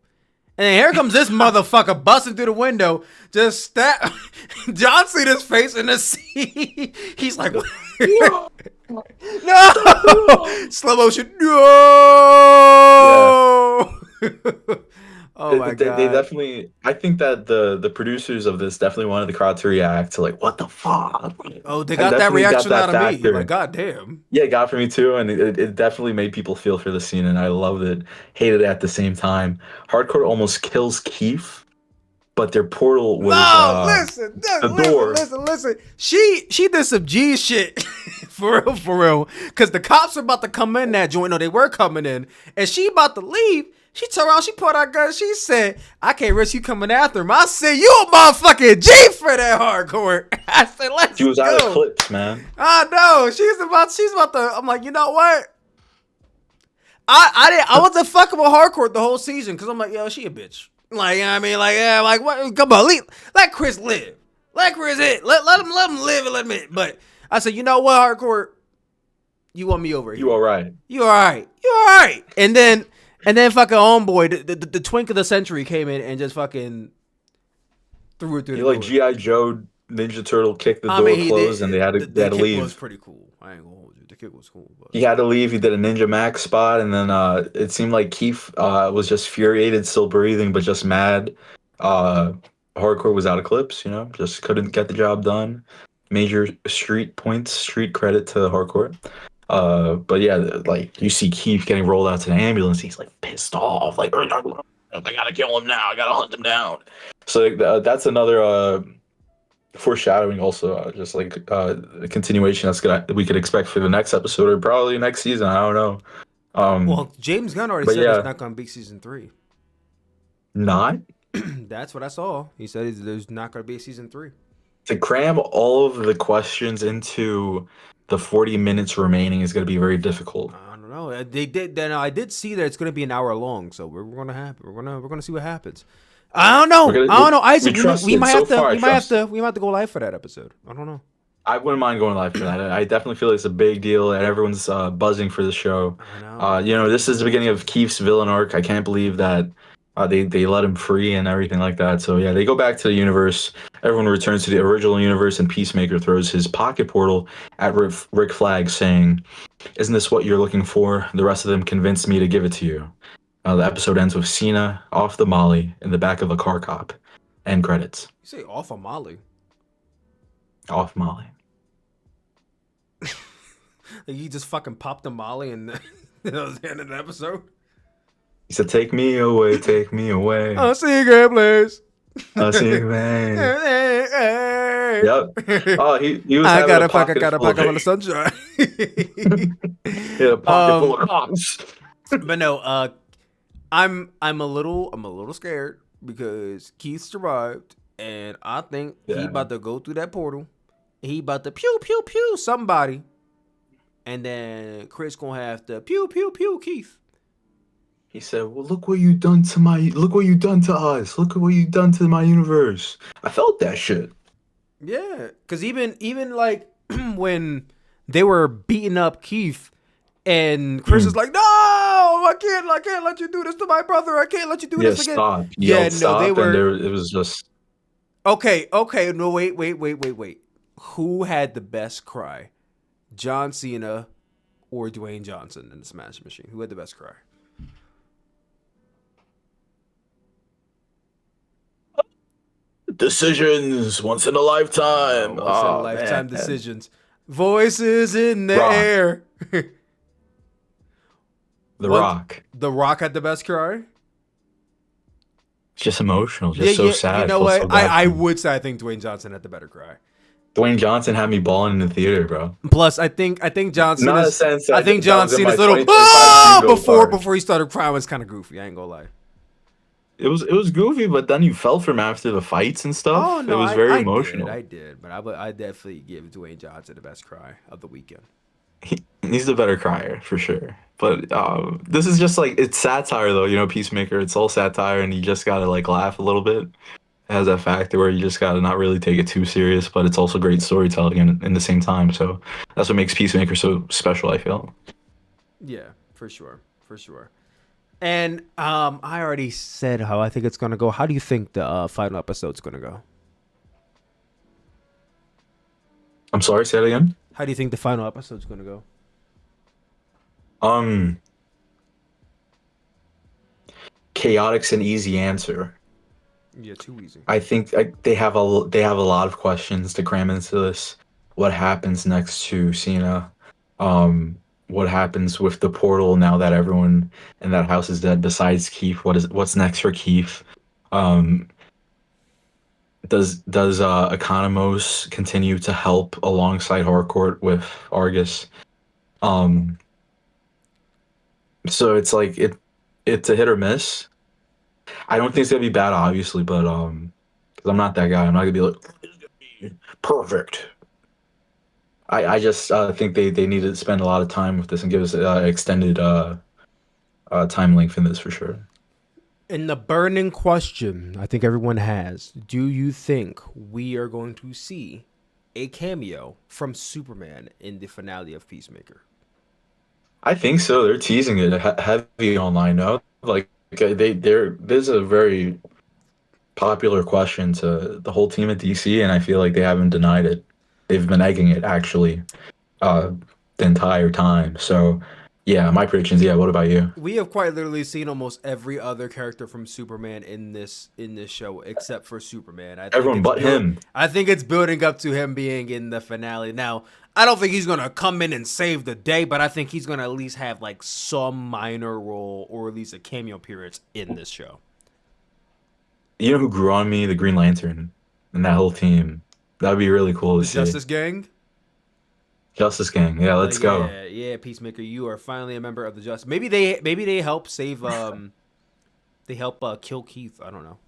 And then here comes this motherfucker busting through the window, just stab John Cena's face in the seat. He's like, no, slow motion, no. Yeah. Oh my god! They definitely. I think that the producers of this definitely wanted the crowd to react to like, what the fuck? Oh, they got that reaction out of me. Like, goddamn. Yeah, it got for me too, and it definitely made people feel for the scene, and I loved it, hated it at the same time. Hardcore almost kills Keith, but their portal was the door. Listen. She did some G shit for real. Because the cops are about to come in that joint. No, they were coming in, and she about to leave. She turned around, she pulled out her gun, she said, I can't risk you coming after him. I said, you a motherfucking G for that Hardcore. I said, let's go. She was out of clips, man. I know. She's about to, I'm like, you know what? I wasn't fucking with Hardcore the whole season, because I'm like, yo, she a bitch. Like, you know what I mean? Like, yeah, like, what? Come on, let Chris live. Let Chris hit. Let him live and let him hit. But I said, you know what, Hardcore? You want me over here. You all right. You all right. And then fucking homeboy, the twink of the century came in and just fucking threw it through the door. Like G.I. Joe Ninja Turtle kicked the door closed and they had to leave. The kick was pretty cool. I ain't gonna hold you. The kick was cool. But. He had to leave. He did a Ninja Max spot, and then it seemed like Keith was just furiated, still breathing, but just mad. Hardcore was out of clips, just couldn't get the job done. Major street credit to Hardcore. But yeah, like you see Keith getting rolled out to the ambulance. He's like pissed off, like I gotta kill him now. I gotta hunt him down. So that's another foreshadowing. Also, just like a continuation we could expect for the next episode or probably next season. I don't know. Well, James Gunn already said it's not gonna be season 3. Not. That's what I saw. He said there's not gonna be a season 3. To cram all of the questions into the 40 minutes remaining is going to be very difficult. I don't know. They did. Then I did see that it's going to be an hour long, so we're gonna see what happens. I don't know. Isaac, we might have to go live for that episode. I don't know. I wouldn't mind going live for that. I definitely feel it's a big deal, and everyone's buzzing for the show. I know. This is the beginning of Keith's villain arc. I can't believe that they let him free and everything like that. So yeah, they go back to the universe. Everyone returns to the original universe, and Peacemaker throws his pocket portal at Rick Flag, saying, "Isn't this what you're looking for?" The rest of them convinced me to give it to you. The episode ends with Cena off the Molly in the back of a car cop. End credits. You say off a Molly? Off Molly. Like he just fucking popped a Molly and that was the end of the episode. He said, take me away. A secret place. A secret place. Yep. Oh, he was I got a pocket full of sunshine. Yeah, pocket full of cops. But no, I'm a little scared because Keith survived, and I think he about to go through that portal. He about to pew pew pew somebody, and then Chris gonna have to pew pew pew Keith. He said, "Well, look what you done to us. Look at what you done to my universe." I felt that shit. Yeah, because even like when they were beating up Keith, and Chris is like, "No, I can't let you do this to my brother. I can't let you do this again." Stop. They were. It was just okay. No, wait. Who had the best cry, John Cena or Dwayne Johnson in the Smash Machine? Who had the best cry? decisions once in a lifetime. Once in a lifetime decisions. Voices in the air. The Rock. The Rock had the best cry? It's just emotional. Just so sad. You know what? I would say I think Dwayne Johnson had the better cry. Dwayne Johnson had me balling in the theater, bro. Plus, I think John Cena's. Not a sense. I think John Cena's little before he started crying was kind of goofy. I ain't gonna lie. It was goofy, but then you felt for him after the fights and stuff. Oh no, it was very emotional. I did, but I definitely give Dwayne Johnson the best cry of the weekend. He's the better crier for sure. But this is just like it's satire though, you know, Peacemaker. It's all satire, and you just gotta like laugh a little bit. It has that factor where you just gotta not really take it too serious, but it's also great storytelling in the same time. So that's what makes Peacemaker so special, I feel. Yeah, for sure. For sure. And I already said how I think it's going to go. How do you think the final episode's going to go? I'm sorry, say that again? How do you think the final episode's going to go? Chaotic's an easy answer. Yeah, too easy. I think they have a lot of questions to cram into this. What happens next to Cena? What happens with the portal now that everyone in that house is dead besides Keith? What's next for Keith? Does Economos continue to help alongside Harcourt with Argus? So it's like it's a hit or miss. I don't think it's gonna be bad, obviously, but because I'm not that guy, I'm not gonna be like it's gonna be perfect. I just think they need to spend a lot of time with this and give us extended time length in this for sure. And the burning question I think everyone has, do you think we are going to see a cameo from Superman in the finale of Peacemaker? I think so. They're teasing it heavy online now. Like there's a very popular question to the whole team at DC, and I feel like they haven't denied it. They've been egging it actually the entire time. So yeah, my predictions. Yeah, what about you? We have quite literally seen almost every other character from Superman in this show except for Superman. I think Everyone but him. I think it's building up to him being in the finale. Now, I don't think he's gonna come in and save the day, but I think he's gonna at least have like some minor role or at least a cameo appearance in this show. You know who grew on me? The Green Lantern and that whole team. That'd be really cool to see. Justice Gang? Justice Gang. Yeah, let's go. Yeah, Peacemaker, you are finally a member of the Justice. Maybe they help save they help kill Keith. I don't know.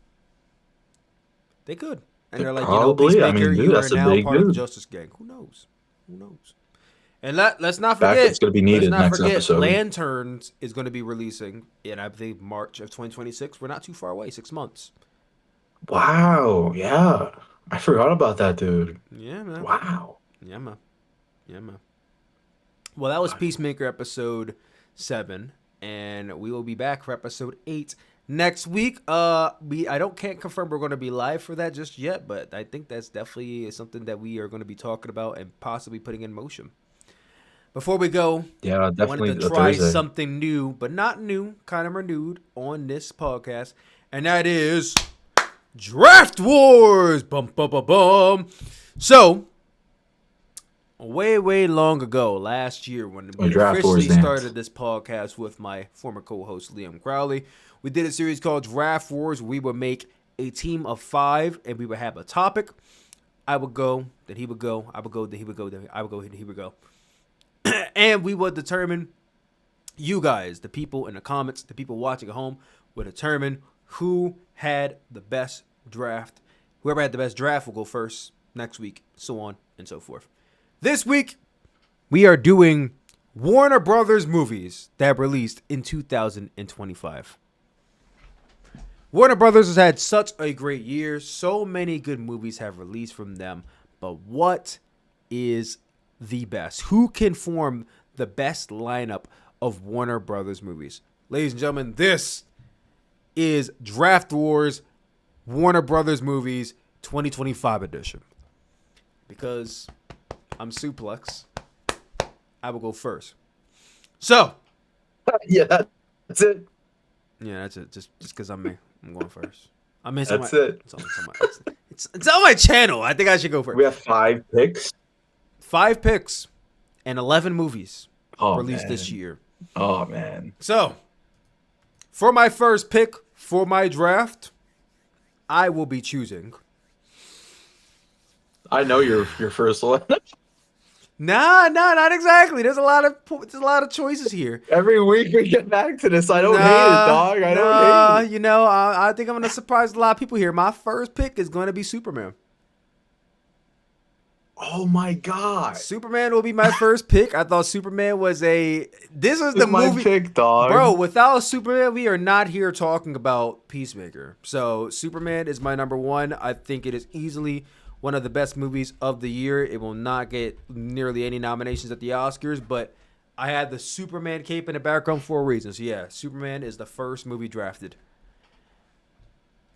They could. And they're like, Probably. Peacemaker, Dude, you are that's a now big part of the dude. Justice Gang. Who knows? And let's not forget. Fact, it's gonna be needed next episode. Lanterns is going to be releasing in, I think, March of 2026. We're not too far away. 6 months. Wow. Yeah. I forgot about that, dude. Yeah, man. Wow. Yeah, man. Well, that was Peacemaker episode 7, and we will be back for episode 8 next week. Can't confirm we're going to be live for that just yet, but I think that's definitely something that we are going to be talking about and possibly putting in motion. Before we go, Yeah, I definitely. wanted to try something new, but not new, kind of renewed on this podcast, and that is Draft Wars. Bum bum bum bum. So, way long ago, last year, when we officially started this podcast with my former co-host Liam Crowley, we did a series called Draft Wars. We would make a team of 5, and we would have a topic. I would go, then he would go. I would go, then he would go. Then I would go, then he would go. And we would determine, you guys, the people in the comments, the people watching at home, would determine who had the best draft. Whoever had the best draft will go first next week, so on and so forth. This week, we are doing Warner Brothers movies that released in 2025. Warner Brothers has had such a great year. So many good movies have released from them. But what is the best? Who can form the best lineup of Warner Brothers movies? Ladies and gentlemen, this is Draft Wars Warner Brothers Movies 2025 edition. Because I'm Sooplex, I will go first. So, Yeah, that's it. yeah, that's it. Just because I'm me, I'm going first. I'm it. It's on my channel. I think I should go first. We have 5 picks. 5 picks and 11 movies released man. this year. Oh man. So, for my first pick for my draft, I will be choosing. I know your first one. Nah, not exactly. There's a lot of choices here. Every week we get back to this. I don't hate it, dog. I don't hate it. You know, I think I'm gonna surprise a lot of people here. My first pick is going to be Superman. Oh my god. Superman will be my first pick. I thought Superman was this is the My movie. pick, dog. Bro, without Superman, we are not here talking about Peacemaker. So Superman is my number one. I think it is easily one of the best movies of the year. It will not get nearly any nominations at the Oscars, but I had the Superman cape in the background for a reason. So yeah, Superman is the first movie drafted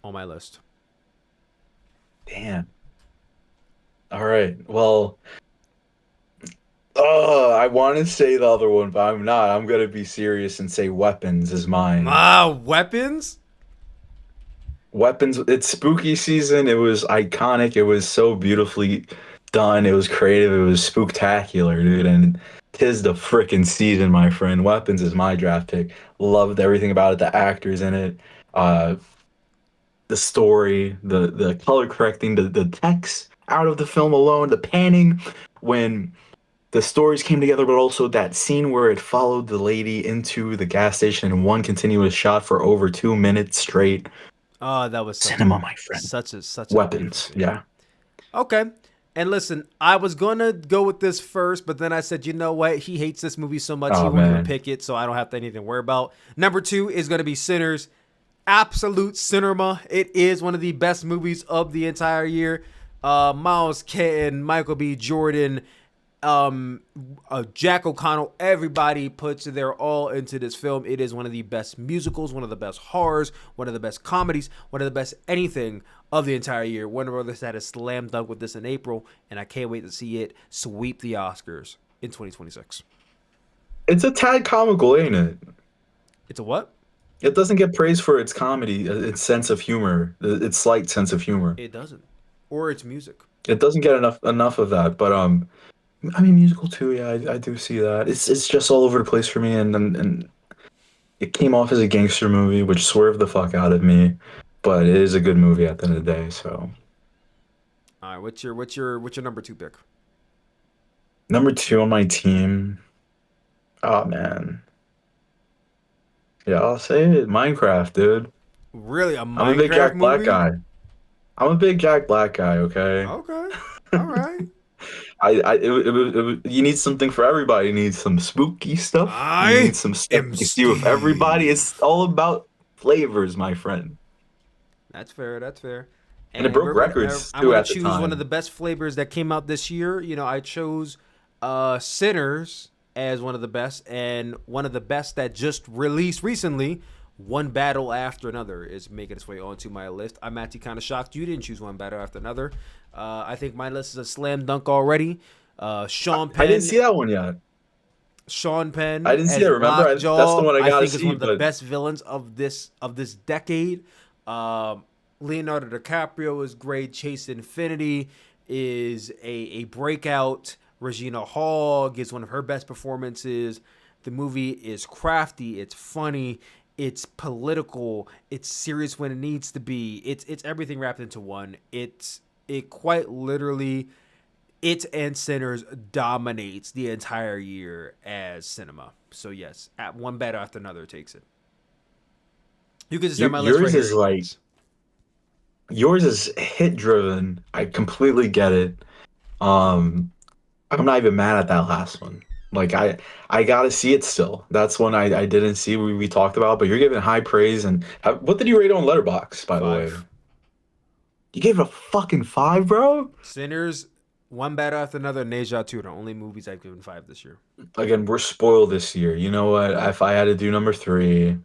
on my list. Damn. All right. Well, I want to say the other one, but I'm not. I'm gonna be serious and say Weapons is mine. Weapons? Weapons. It's spooky season. It was iconic. It was so beautifully done. It was creative. It was spooktacular, dude. And 'tis the frickin' season, my friend. Weapons is my draft pick. Loved everything about it. The actors in it. The story, the color correcting, the text out of the film alone, the panning when the stories came together, but also that scene where it followed the lady into the gas station in one continuous shot for over 2 minutes straight. Oh, that was Cinema, my friend. Such a Weapons, yeah. Okay. And listen, I was gonna go with this first, but then I said, you know what? He hates this movie so much, he won't even pick it, so I don't have anything to worry about. Number 2 is gonna be Sinners. Absolute cinema. It is one of the best movies of the entire year. Miles Keaton, Michael B. Jordan, Jack O'Connell, everybody puts their all into this film. It is one of the best musicals, one of the best horrors, one of the best comedies, one of the best anything of the entire year. Warner Brothers had a slam dunk with this in April, and I can't wait to see it sweep the Oscars in 2026. It's a tad comical, ain't it? It's a what? It doesn't get praised for its comedy, its sense of humor, its slight sense of humor. It doesn't. Or its music. It doesn't get enough of that, but I mean, musical too. Yeah, I do see that. It's just all over the place for me, and it came off as a gangster movie, which swerved the fuck out of me. But it is a good movie at the end of the day. So, all right, what's your number 2 pick? Number 2 on my team. Oh man, yeah, I'll say it. Minecraft, dude. Really, a Minecraft I'm a big Jack movie? Black guy. I'm a big Jack Black guy. Okay. Okay. All right. You need something for everybody. You need some spooky stuff. You need some stuff you can see with everybody. It's all about flavors, my friend. That's fair. That's fair. And it broke records I'm too gonna at the choose time. one of the best flavors that came out this year. You know, I chose Sinners as one of the best, and one of the best that just released recently, One Battle After Another, is making its way onto my list. I'm actually kind of shocked you didn't choose One Battle After Another. I think my list is a slam dunk already. Sean Penn. I didn't see that one yet. Sean Penn. I didn't see it. Remember, that's the one I gotta think is see. one of the best villains of this decade. Leonardo DiCaprio is great. Chase Infinity is a breakout. Regina Hall gives one of her best performances. The movie is crafty. It's funny. It's political. It's serious when it needs to be. It's everything wrapped into one. It quite literally, it and Sinners dominates the entire year as cinema. So yes, at One Battle After Another takes it. You can just have my list right here. Yours is hit driven. I completely get it. I'm not even mad at that last one. Like I gotta see it still. That's one I didn't see. We talked about, but you're giving high praise. And what did you rate on Letterboxd, by the way? You gave it a fucking 5, bro. Sinners, One Battle After Another, and Neja 2 are the only movies I've given 5 this year. Again, we're spoiled this year. You know what? If I had to do number 3,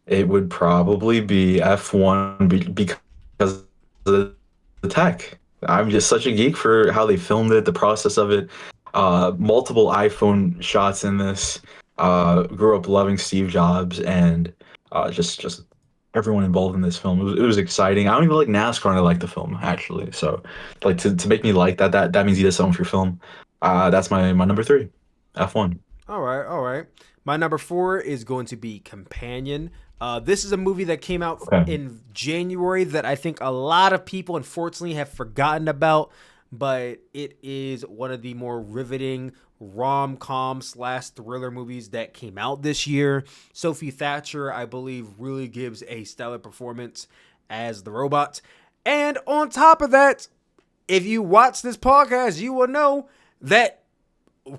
it would probably be F1 because of the tech. I'm just such a geek for how they filmed it, the process of it. Multiple iPhone shots in this. Grew up loving Steve Jobs and just everyone involved in this film. It was exciting. I don't even like NASCAR and I like the film, actually. So like to make me like that means you did something for your film. That's my number 3, F1. All right. My number 4 is going to be Companion. This is a movie that came out in January that I think a lot of people unfortunately have forgotten about, but it is one of the more riveting rom-com / thriller movies that came out this year. Sophie Thatcher, I believe, really gives a stellar performance as the robot. And on top of that, if you watch this podcast, you will know that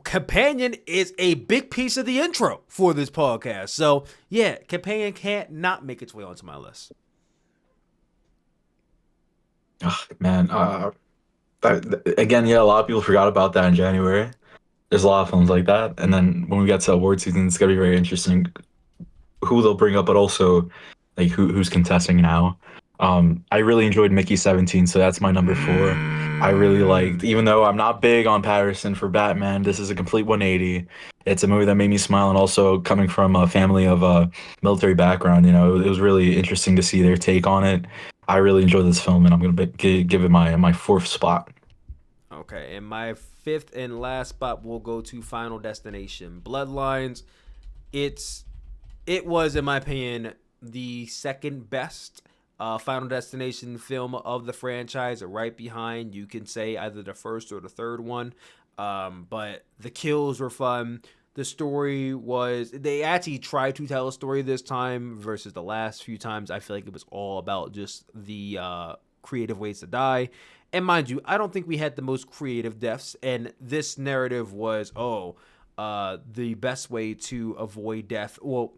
Companion is a big piece of the intro for this podcast. So, yeah, Companion can't not make its way onto my list. Oh, man, again, yeah, a lot of people forgot about that in January. There's a lot of films like that, and then when we get to award season, it's gonna be very interesting who they'll bring up, but also like who's contesting now. I really enjoyed Mickey 17, so that's my number 4. I really liked, even though I'm not big on Patterson for Batman, this is a complete 180. It's a movie that made me smile, and also coming from a family of military background, it was really interesting to see their take on it. I really enjoyed this film, and I'm gonna give it my 4th spot. Okay, and my 5th and last spot will go to Final Destination Bloodlines. It was, in my opinion, the second best Final Destination film of the franchise, right behind, you can say, either the first or the third one. But the kills were fun. The story was, they actually tried to tell a story this time versus the last few times. I feel like it was all about just the creative ways to die. And mind you, I don't think we had the most creative deaths. And this narrative was, the best way to avoid death. Well,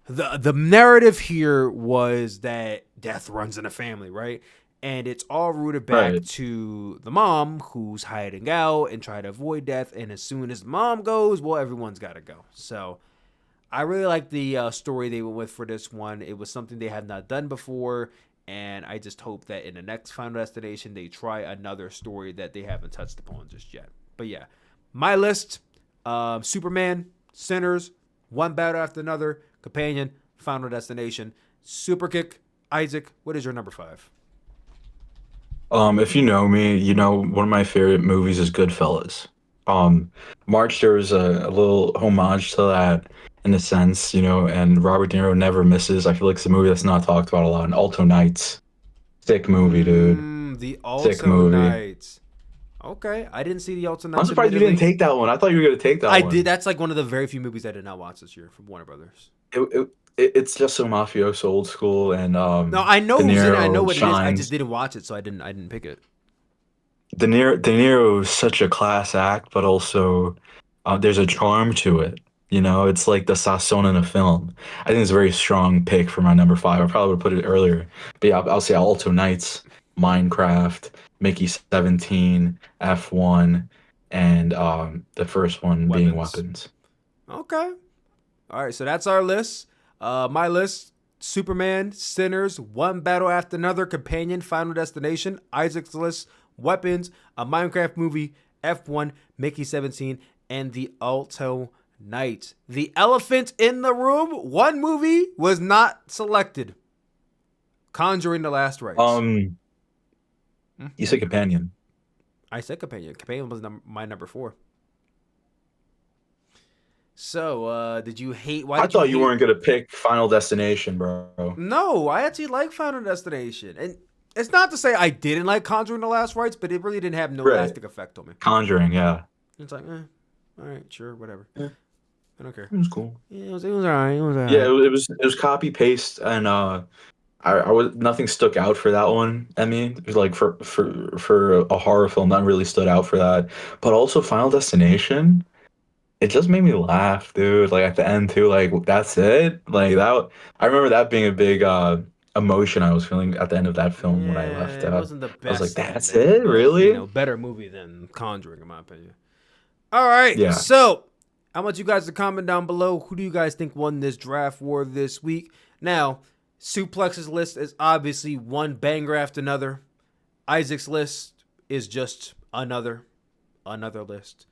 the narrative here was that death runs in a family, right? And it's all rooted back to the mom who's hiding out and trying to avoid death. And as soon as mom goes, well, everyone's got to go. So I really like the story they went with for this one. It was something they had not done before. And I just hope that in the next Final Destination, they try another story that they haven't touched upon just yet. But yeah, my list, Superman, Sinners, One Battle After Another, Companion, Final Destination, Sooperkick. Isaac, what is your number 5? If you know me, you know one of my favorite movies is Goodfellas. March, there was a little homage to that in a sense, and Robert De Niro never misses. I feel like it's a movie that's not talked about a lot. And Alto Nights, sick movie, dude. The Sick Alto movie. Nights. Okay, I didn't see the Alto Nights. I'm surprised you didn't take that one. I thought you were gonna take that one. I did. That's like one of the very few movies I did not watch this year from Warner Brothers. It's just so mafioso, old school, and No, I know De who's in it. I Niro know what it is. I shines. just didn't watch it, so I didn't pick it. De Niro is such a class act, but also there's a charm to it. It's like the sazon in a film. I think it's a very strong pick for my number 5. I probably would put it earlier, but yeah, I'll say Alto Nights, Minecraft, Mickey 17, F1, and the first one being Weapons. Okay. All right, so that's our list. My list: Superman, Sinners, One Battle After Another, Companion, Final Destination. Isaac's list: Weapons, a Minecraft movie, F1, Mickey 17, and the Alto Nights. The elephant in the room: one movie was not selected. Conjuring: The Last Rites. You said Companion. I said Companion. Companion was my number 4. So, did you hate? I thought you weren't gonna pick Final Destination, bro. No, I actually like Final Destination, and it's not to say I didn't like Conjuring: The Last Rites, but it really didn't have no lasting effect on me. Conjuring, yeah. It's like, all right, sure, whatever. Yeah. I don't care. It was cool. Yeah, it was alright. Yeah, it was copy paste, and I was nothing stuck out for that one. I mean, it was like for a horror film, nothing really stood out for that. But also Final Destination, it just made me laugh, dude. Like at the end too, like that's it. Like that, I remember that being a big emotion I was feeling at the end of that film when I left. It wasn't the best. I was like, that's it, really? Better movie than Conjuring, in my opinion. All right, yeah. So I want you guys to comment down below. Who do you guys think won this draft war this week? Now, Souplex's list is obviously one banger after another. Isaac's list is just another list.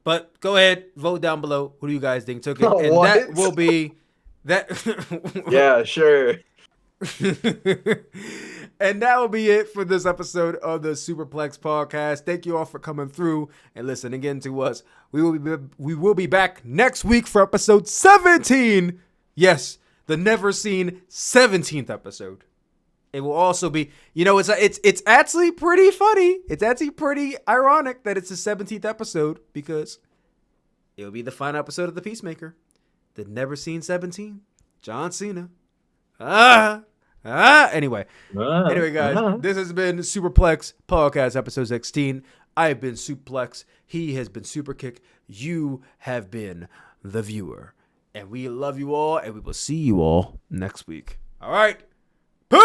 But go ahead, vote down below. Who do you guys think took it? And what? that will be that. Yeah, sure. And that will be it for this episode of the Sooperplex Podcast. Thank you all for coming through and listening again to us. We will be back next week for episode 17. Yes, the never seen 17th episode. It will also be, it's actually pretty funny. It's actually pretty ironic that it's the 17th episode because it will be the final episode of the Peacemaker. The never seen 17. John Cena. Anyway, guys, this has been Sooperplex Podcast, episode 16. I have been Sooplex. He has been Sooperkick. You have been the viewer. And we love you all, and we will see you all next week. All right. Peace!